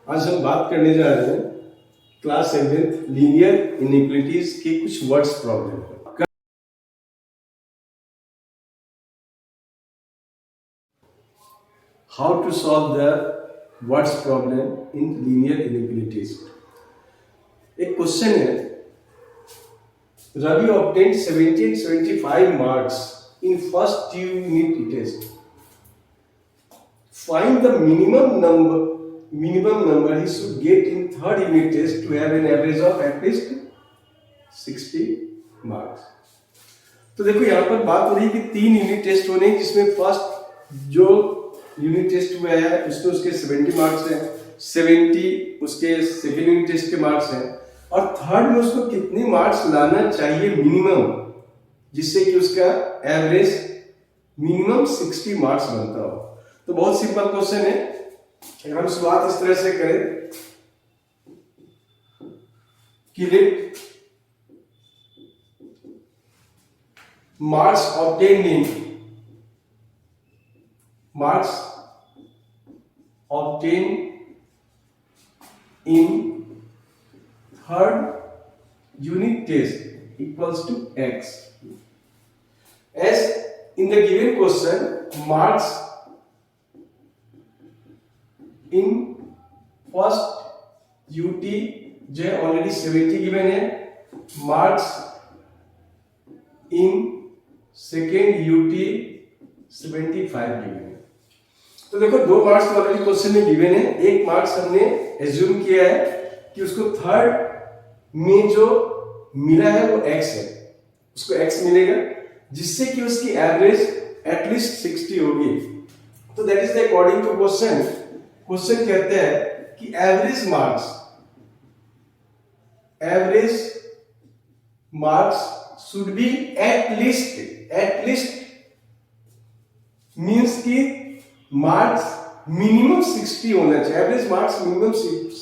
आज हम बात करने जा रहे हैं क्लास 7 लीनियर इनइक्वालिटीज के कुछ वर्ड्स प्रॉब्लम पर। How to solve the words problem in linear inequalities. एक क्वेश्चन है, Ravi obtained 75 marks in first 2 unit test. Find the minimum number he should get in third unit test to have an average of at least 60 marks. तो देखो यहाँ पर बात हो रही है कि 3 यूनिट टेस्ट होने हैं, जिसमें फर्स्ट जो यूनिट टेस्ट हुआ है उसमें उसके 70 मार्क्स हैं, 70 उसके सेकेंड यूनिट टेस्ट के मार्क्स हैं, और थर्ड में उसको कितने मार्क्स लाना चाहिए मिनिमम, जिससे कि उसका एवरेज मिनिमम 60 मार्क्स बनता हो। तो बहुत सिंपल क्वेश्चन है। अगर हम शुरुआत इस तरह से करें कि let marks obtained in third unit test equals to x. As in the given question, marks in first UT जो है ऑलरेडी 70 गिवन है, marks in second UT 75 given है। तो देखो दो मार्क्स ऑलरेडी क्वेश्चन में गिवन है, एक मार्क्स हमने एज्यूम किया है कि उसको थर्ड में जो मिला है वो x है, उसको x मिलेगा, जिससे कि उसकी एवरेज एटलीस्ट 60 होगी। तो that is the according to question कहते हैं कि average marks should be at least means कि मार्क्स मिनिमम 60 होना चाहिए, एवरेज मार्क्स मिनिमम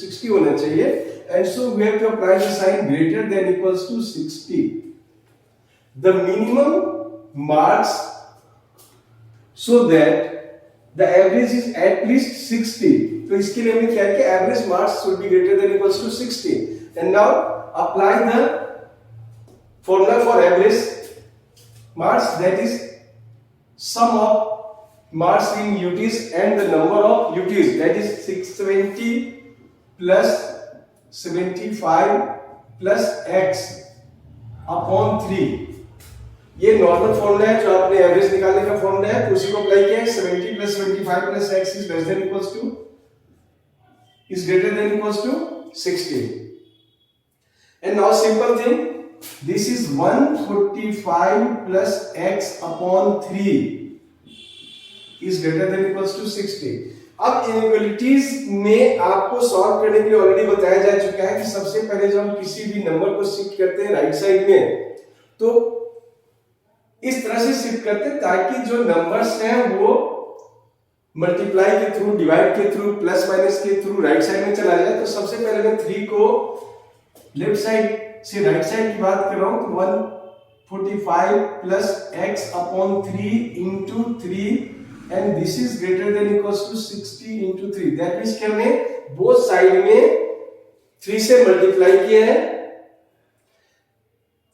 60 होना चाहिए, and so we have to apply the sign greater than equals to 60. The minimum marks so that the average is at least 60. तो इसके लिए हमने क्या किया, average marks should be greater than equals to 60. And now apply the formula for average marks, that is sum of marks in UTs and the number of UTs, that is 670 plus 75 plus x upon 3। ये normal formula है जो आपने average निकालने का formula है, तो उसी को अप्लाई किया है। 70 plus 75 plus x is greater than equals to 60। And now simple thing, this is 145 plus x upon 3 is greater than equals to 60। अब इनइक्वालिटीज में आपको सॉल्व करने के लिए ऑलरेडी बताया जा चुका है कि सबसे पहले जब हम किसी भी नंबर को शिफ्ट करते हैं राइट साइड में, तो इस तरह से शिफ्ट करते हैं ताकि जो नंबर्स हैं वो मल्टीप्लाई के थ्रू, डिवाइड के थ्रू, प्लस माइनस के थ्रू राइट साइड में चला जाए। तो सबसे पहले मैं 3 को लेफ्ट साइड से राइट साइड की बात कर रहा हूं, तो 145 plus x upon 3 into 3 and this is greater than equals to 60 into 3। that means कि हमने बोथ साइड में 3 से मल्टीप्लाई किया है,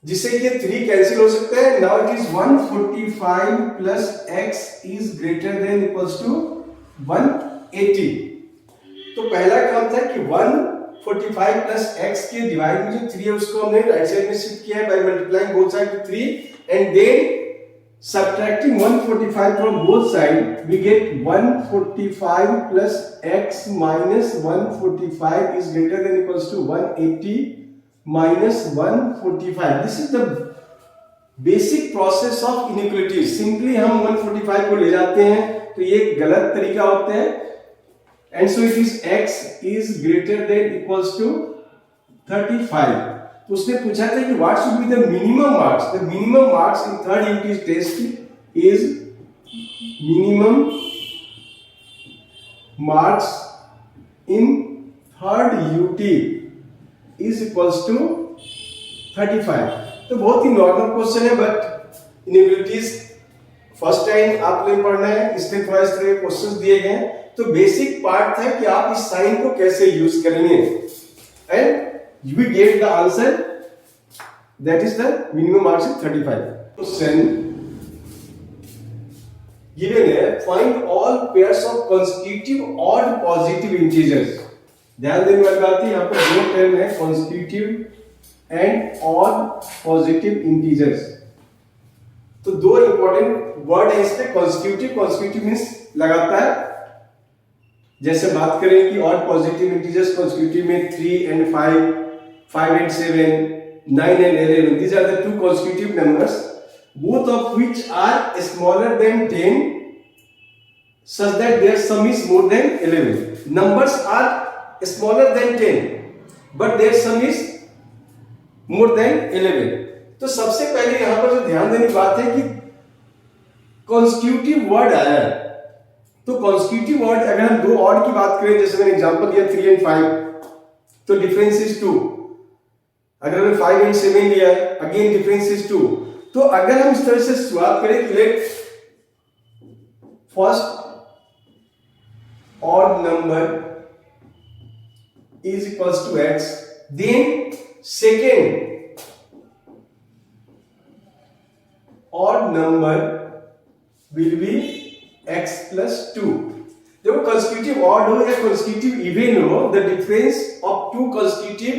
जिससे कि 3 कैंसिल हो सकता है। now it is 145 plus x is greater than equals to 180। तो पहला काम था कि 145 plus x के डिवाइड में जो 3 है उसको हमने राइट साइड में शिफ्ट किया है by multiplying both side to 3 and then subtracting 145 from both sides, we get 145 plus x minus 145 is greater than equals to 180 minus 145। This is the basic process of inequality। Simply हम 145 को ले जाते हैं, तो ये गलत तरीका होता है। And so it is x is greater than equals to 35। तो उसने पूछा था कि what should be the minimum marks. The minimum marks in third unit test is minimum marks in third UT is equals to 35। तो बहुत ही normal question है, but inequalities first time आप लोग पढ़ना है, इसलिए थोड़ा इस तरह के क्वेश्चंस दिए गए हैं। तो बेसिक पार्ट था कि आप इस साइन को कैसे यूज करेंगे, and we get the answer, that is the minimum marks is 35। Question given है, find all pairs of consecutive odd positive integers. ध्यान देने वाली बात है, यहाँ पर दो टर्म है, consecutive and odd positive integers. तो दो इंपॉर्टेंट वर्ड है इसमें, कंसेक्यूटिव। कंसेक्यूटिव मींस लगातार, जैसे बात करें कि ऑड पॉजिटिव इंटीजर्स कंसेक्यूटिव में 3 and 5, 5 and 7, 9 and 11, these are the two consecutive numbers, both of which are smaller than 10, such that their sum is more than 11. Numbers are smaller than 10, but their sum is more than 11. तो सबसे पहले यहां पर जो ध्यान देने की बात है कि कंसेक्यूटिव वर्ड आया है, तो कंसेक्यूटिव वर्ड अगर हम दो ऑड की बात करें, जैसे मैंने एग्जांपल दिया 3 and 5, तो डिफरेंस इज 2। अगर हमने 5 and 7 लिया है, अगेन डिफरेंस इज 2। तो अगर हम इस तरह से शुरुआत करें कि let first odd number is equals to x, then second odd number will be x plus 2। देखो कंसेक्यूटिव ऑड हो या कंसेक्यूटिव इवन हो, the difference of to consecutive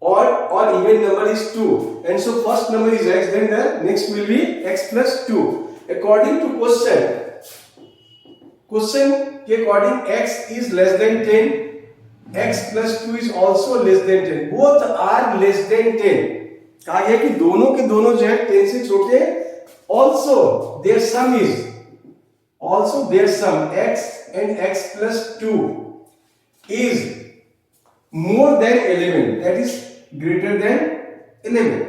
odd or even number is 2, and so first number is x, then the next will be x plus 2 according to question के according x is less than 10, x plus 2 is also less than 10, both are less than 10। कहा गया कि दोनों के दोनों जो है 10 से छोटे, also their sum x and x plus 2 is more than 11, that is greater than 11।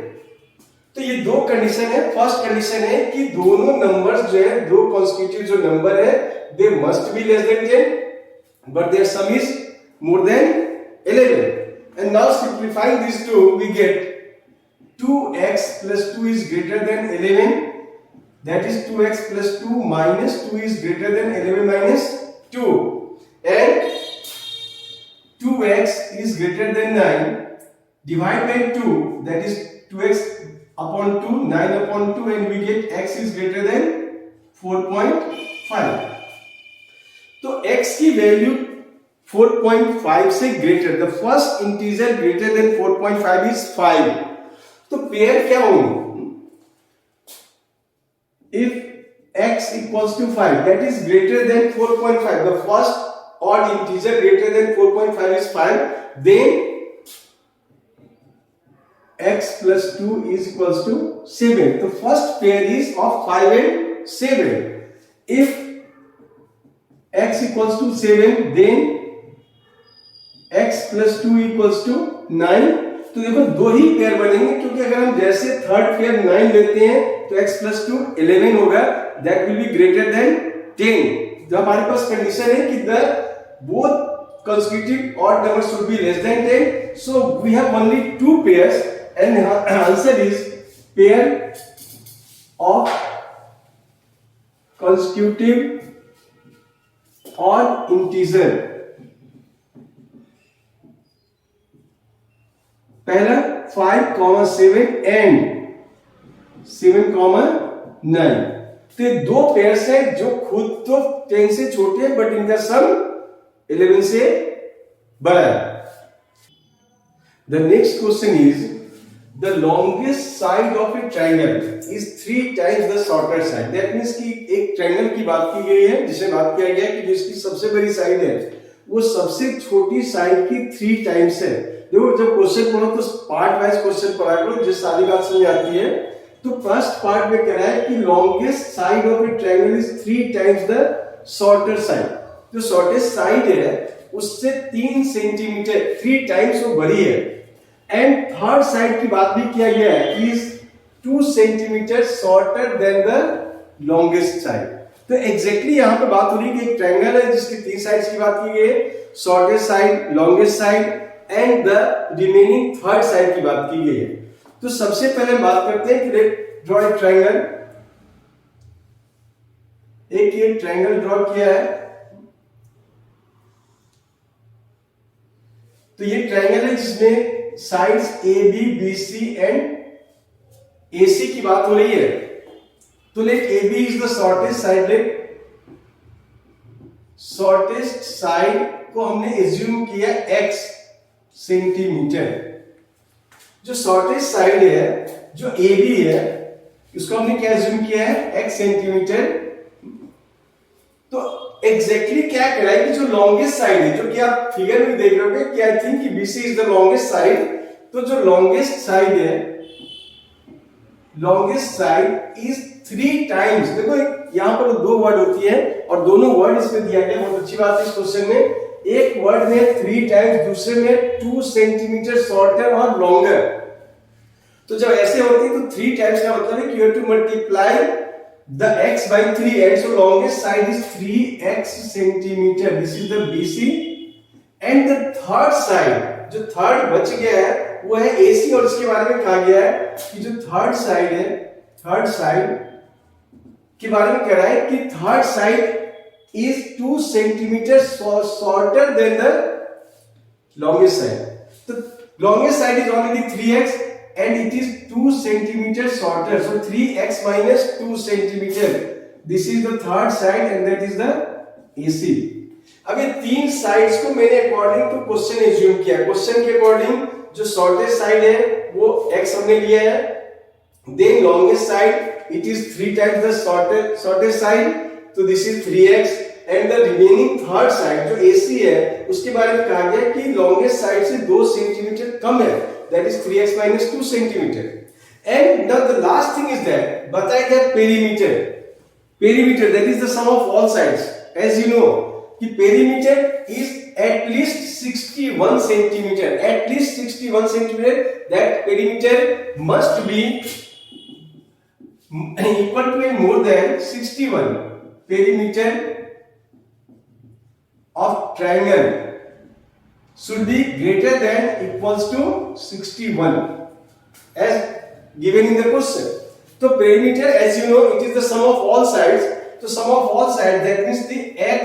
तो ये दो कंडीशन है। फर्स्ट कंडीशन है कि दोनों नंबर्स जो है, दो कंसेक्यूटिव जो नंबर है, they must be less than 10, but their sum is more than 11। And now simplifying these two, we get 2x plus 2 is greater than 11, that is 2x plus 2 minus 2 is greater than 11 minus 2, and 2x is greater than 9, divide by 2, that is 2x upon 2, 9 upon 2, and we get x is greater than 4.5। तो x की value 4.5 से greater, the first integer greater than 4.5 is 5। तो pair क्या होंगे? If x equals to 5, that is greater than 4.5, the first odd integer greater than 4.5 is 5, then x plus 2 is equals to 7। तो first pair is of 5 and 7। If x equals to 7, then x plus 2 equals to 9। तो देखो दो ही pair बनेंगे, क्योंकि अगर हम जैसे third pair 9 लेते हैं तो x plus 2 11 होगा, that will be greater than 10। जब हमारे पास कंडीशन है कि the both consecutive odd numbers should be less than 10, so we have only two pairs, and answer is pair of consecutive odd integer। पहला 5, 7 and 7, 9। तो दो pairs हैं जो खुद तो 10 से छोटे हैं, बट इनका सम 11 से बड़ा है। The next question is the longest side of A triangle is 3 times the shorter side. That means कि एक ट्रायंगल की बात की गई है, जिसे बात किया गया कि जिसकी सबसे बड़ी साइड है वो सबसे छोटी साइड की 3 times है। देखो जब क्वेश्चन पढ़ो तो पार्ट वाइज क्वेश्चन पढ़ा करो, जिस सारी बात समझ आती है। तो फर्स्ट पार्ट में कह रहा है कि longest side of A triangle is 3 times the shorter side. जो शॉर्टेस्ट साइड है उससे 3 सेंटीमीटर 3 times वो बड़ी है। एंड थर्ड साइड की बात भी किया गया है, is 2 centimetre shorter than the longest side. तो एग्जैक्टली यहां पे बात हो रही है कि एक ट्रायंगल है जिसकी 3 साइड्स की बात की गई है, shortest side, longest side and the remaining third side की बात की गई है। तो सबसे पहले हम बात करते हैं कि लेट ड्रॉ ए ट्रायंगल। एक ये ट्रायंगल ड्रॉ किया है, तो ये ट्रायंगल है जिसमें sides A B B C and A C की बात हो रही है। तो let A B is the shortest side, let shortest side को हमने एज्यूम किया x सेंटीमीटर। जो शॉर्टेस्ट साइड है जो ए बी है उसको हमने क्या एज्यूम किया है, x सेंटीमीटर। तो एग्जैक्टली क्या कह रहा है कि जो लॉन्गेस्ट साइड है, जो कि आप फिगर में देख रहे होंगे कि आई थिंक कि BC is the longest side. तो जो लॉन्गेस्ट साइड है, लॉन्गेस्ट साइड इज 3 टाइम्स। देखो यहां पर 2 वर्ड होती है और दोनों वर्ड इसमें दिया गया, बहुत अच्छी बात है इस क्वेश्चन में। एक वर्ड में 3 टाइम्स, दूसरे में 2 सेंटीमीटर शॉर्टर और लॉन्गर। तो जब ऐसे होती है तो 3 टाइम्स का मतलब है कि you have to multiply the x by 3 and so longest side is 3x centimeter. This is the BC and the third side, जो थर्ड बच गया है वो है AC और इसके बारे में कहा गया है कि जो थर्ड साइड है, थर्ड साइड के बारे में कह रहा है कि third side is 2 centimeter shorter than the longest side. तो longest side is already 3x and it is 2 centimeter shorter, so 3x minus 2 centimeter. This is the third side and that is the AC. अब ये 3 sides को मैंने according to question assume किया। Question के according जो shortest side है वो x हमने लिया है, then longest side it is 3 times the shortest side, तो this is 3x and the remaining third side जो AC है उसके बारे में कहा गया कि लॉन्गेस्ट साइड से 2 सेंटीमीटर कम है, that is 3x minus 2 centimeter. And now the last thing is that बताया गया perimeter. Perimeter that is the sum of all sides. As you know कि perimeter is at least 61 centimeter. At least 61 centimeter. That perimeter must be equal to and more than 61. Perimeter of triangle should be greater than equals to 61 as given in the question. So perimeter, as you know, it is the sum of all sides. So sum of all sides, that means the x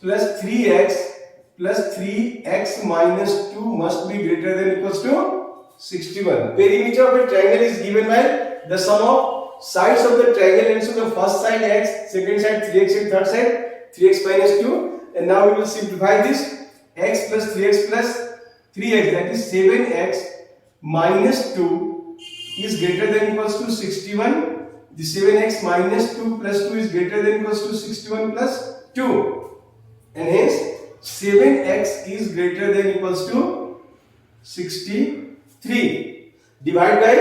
plus 3x plus 3x minus 2 must be greater than equals to 61. Perimeter of a triangle is given by the sum of sides of the triangle, and so the first side x, second side 3x and third side 3x minus 2. And now we will simplify this. X plus 3x plus 3x, that is 7x minus 2 is greater than equals to 61. The 7x minus 2 plus 2 is greater than equals to 61 plus 2, and hence 7x is greater than equals to 63. Divide by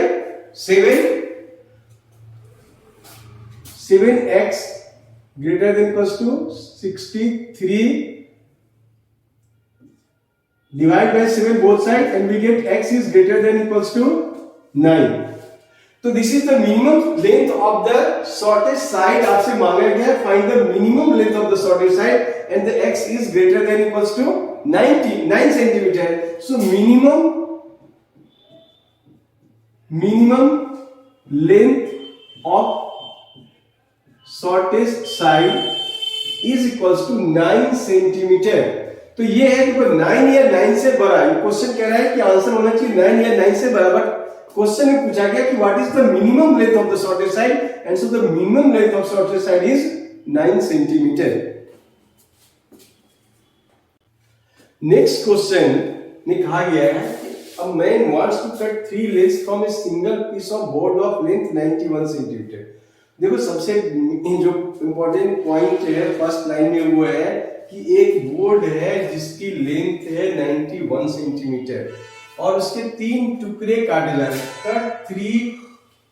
7x greater than equals to 63. Divide by 7 both sides and we get x is greater than equals to 9. So this is the minimum length of the shortest side. आपसे मांगा गया find the minimum length of the shortest side and the x is greater than equals to 9 centimeter. So minimum length of shortest side is equals to 9 centimeter. तो ये है देखो 9 या 9 से बड़ा, ये क्वेश्चन कह रहा है कि आंसर होना चाहिए 9 या 9 से बड़ा, बट क्वेश्चन में पूछा गया कि what is the minimum length of the shortest side, and so the minimum length of shortest side is 9 centimetre. Next question में कहा गया है a man wants to cut 3 legs from a single piece of board of length 91 centimetre. देखो सबसे जो important point है first line में वो है कि एक बोर्ड है जिसकी लेंथ है 91 सेंटीमीटर और उसके 3 टुकड़े काटे जा रहे हैं। कट 3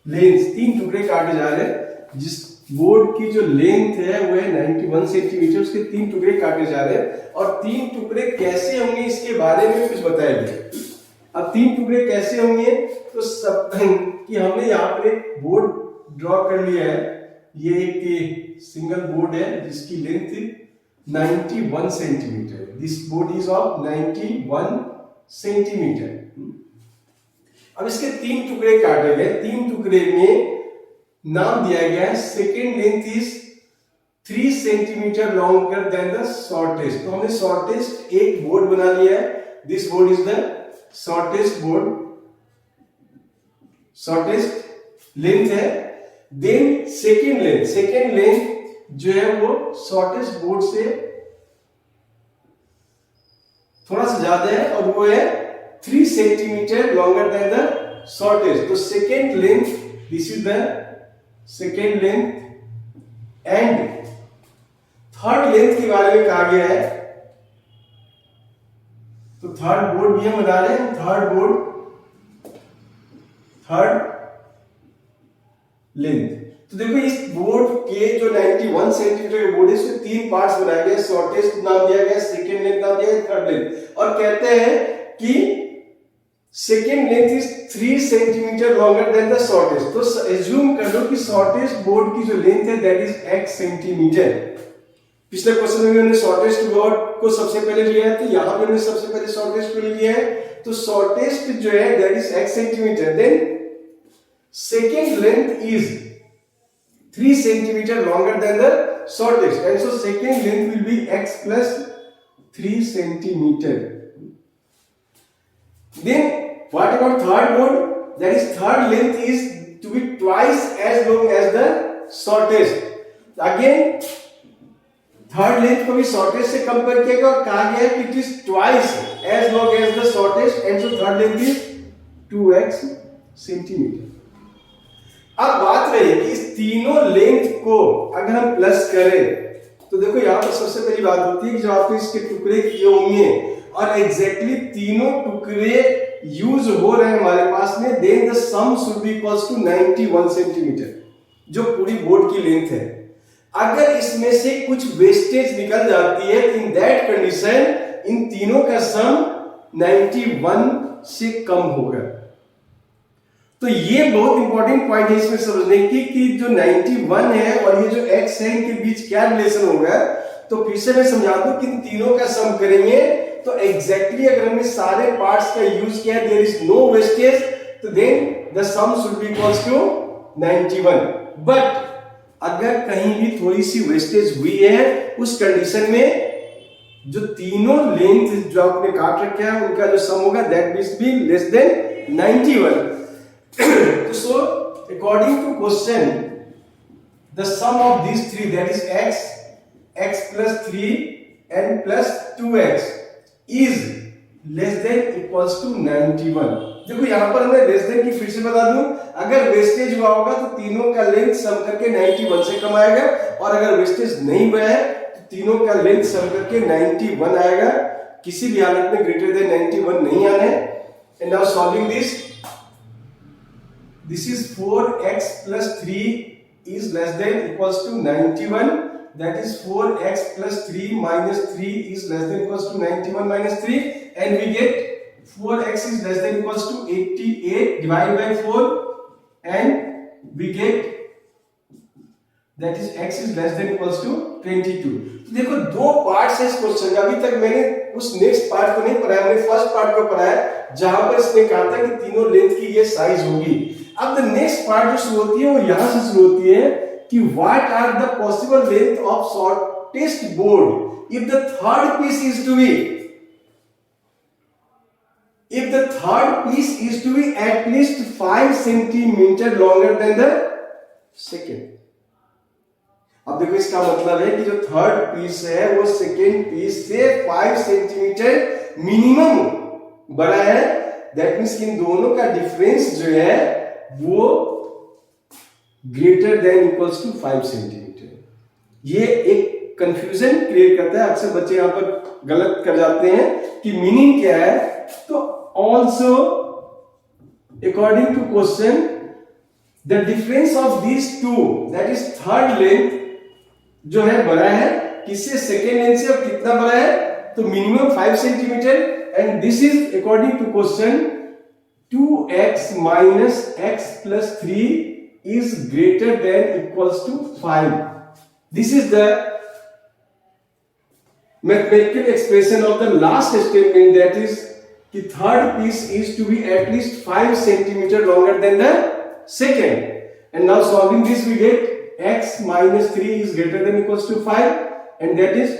लेंथ, 3 टुकड़े काटे जा रहे हैं। जिस बोर्ड की जो लेंथ है वो है 91 सेंटीमीटर, उसके 3 टुकड़े काटे जा रहे हैं और 3 टुकड़े कैसे होंगे इसके बारे में कुछ बताया गया। अब 3 टुकड़े कैसे होंगे तो सब कि हमने यहाँ पर एक बोर्ड ड्रॉ कर लिया है। ये एक सिंगल बोर्ड है जिसकी length 91 centimetre. This board is of 91 centimetre. अब इसके 3 टुकड़े काटे गए। 3 टुकड़े में नाम दिया गया है second length is 3 centimetre longer than the shortest. तो हमने शॉर्टेस्ट एक बोर्ड बना लिया है this board is the shortest board, shortest length है। देन सेकेंड लेंथ जो है वो शॉर्टेस्ट बोर्ड से थोड़ा सा ज्यादा है और वो है 3 centimetre longer than the shortest. तो second length, this is the second length, and third length के बारे में कहा गया है। तो थर्ड बोर्ड भी हम बना रहे हैं, थर्ड लेंथ। तो देखो इस बोर्ड के जो 91 सेंटीमीटर के बोर्ड है इसमें 3 पार्ट्स बनाए गए, शॉर्टेस्ट नाम दिया गया, सेकेंड लेंथ नाम दिया गया, थर्ड लेंथ। और कहते हैं कि second length is 3 centimetre longer than the shortest. तो एज्यूम कर लो कि शॉर्टेस्ट बोर्ड की जो लेंथ है दैट इज x सेंटीमीटर। पिछले क्वेश्चन में हमने शॉर्टेस्ट बोर्ड को सबसे पहले लिया है, तो यहां पे हमने सबसे पहले शॉर्टेस्ट को लिया है। तो शॉर्टेस्ट जो है that is x centimetre, then second length is 3 centimeter longer than the shortest, and so second length will be x plus 3 centimeter. Then what about third board? That is third length is to be twice as long as the shortest. Again third length को भी shortest से compare किया गया और कहा गया है कि it is twice as long as the shortest, and so third length is 2x centimetre. अब बात रही कि इस तीनों लेंथ को अगर हम प्लस करें तो देखो यहां पर सबसे पहली बात होती है कि जब आपने इसके टुकड़े किए होंगे और एग्जैक्टली तीनों टुकड़े यूज हो रहे हैं हमारे पास में, then the sum should be equals to 91 centimetre, जो पूरी बोर्ड की लेंथ है। अगर इसमें से कुछ वेस्टेज निकल जाती है, इन दैट कंडीशन इन तीनों का सम 91 से कम होगा। तो ये बहुत इंपॉर्टेंट पॉइंट है इसमें समझने की कि जो 91 है और ये जो x है इनके बीच क्या रिलेशन होगा। तो फिर से मैं समझा दूं कि इन तीनों का सम करेंगे तो एग्जैक्टली अगर हमने सारे पार्ट्स का यूज किया, देयर इज नो वेस्टेज, तो then the sum should be equals to 91। But अगर कहीं भी थोड़ी सी वेस्टेज हुई है उस कंडीशन में जो तीनों लेंथ जो आपने काट रखे हैं उनका जो सम होगा that will be less than 91। So according to question, the sum of these three, that is x plus 3 and plus 2x is less than equals to 91। देखो यहां पर मैं लेस देन की फिर से बता दूं, अगर वेस्टेज हुआ होगा तो तीनों का लेंथ सम करके 91 से कम आएगा, और अगर वेस्टेज नहीं हुआ है तो तीनों का लेंथ सम करके 91 आएगा। किसी भी हालत में ग्रेटर देन 91 नहीं आना है। And now solving this, this is 4x plus 3 is less than equals to 91, that is 4x plus 3 minus 3 is less than equals to 91 minus 3, and we get 4x is less than equals to 88 divided by 4, and we get that is x is less than equals to 22। तो देखो दो parts है इस question का, अभी तक मैंने उस नेक्स्ट पार्ट को नहीं पढ़ाया, मैंने फर्स्ट पार्ट को पढ़ाया जहां पर इसने कहा था कि तीनों लेंथ की ये साइज होगी। अब द नेक्स्ट पार्ट जो शुरू होती है वो यहां से शुरू होती है कि what are the possible length of shortest board if the third piece is to be at least 5 centimeter longer than the second। अब देखो इसका मतलब है कि जो थर्ड पीस है वो सेकेंड पीस से 5 सेंटीमीटर मिनिमम बड़ा है। दैट मीन्स इन दोनों का डिफरेंस जो है वो greater than equals to 5 centimetre. ये एक कंफ्यूजन क्रिएट करता है, अक्सर बच्चे यहां पर गलत कर जाते हैं कि मीनिंग क्या है। तो also according to question the difference of these two, that is third length जो है बड़ा है किससे, सेकेंड लेंथ से, और कितना बड़ा है तो minimum 5 centimetre, and this is according to question 2x minus x plus 3 is greater than equals to 5। This is the mathematical expression of the last statement, that is the third piece is to be at least 5 centimeter longer than the second। And now solving this we get x minus 3 is greater than equals to 5, and that is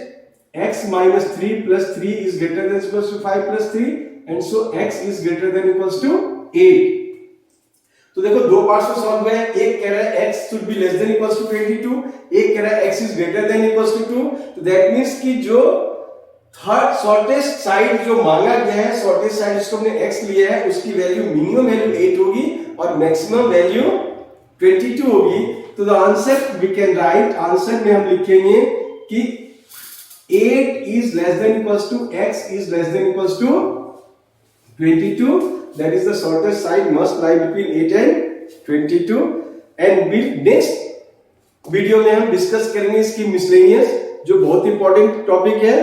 x minus 3 plus 3 is greater than equals to 5 plus 3 and so x is greater than equals to 8. तो देखो दो parts में solve हुआ है, एक कह रहा है x should be less than equals to 22, एक कह रहा है x is greater than equals to 2. तो दैट मींस कि जो थर्ड शॉर्टेस्ट साइड जो मांगा गया है, शॉर्टेस्ट साइड जिसको हमने x लिया है, उसकी वैल्यू मिनिमम वैल्यू 8 होगी और मैक्सिमम वैल्यू 22 होगी. तो the answer we can write, answer में हम लिखेंगे कि 8 is less than equals to x is less than equals to 22. That is the shortest side must lie between 8 and 22. And next video में हम discuss करेंगे इसकी मिसलेनियस, जो बहुत इंपॉर्टेंट टॉपिक है.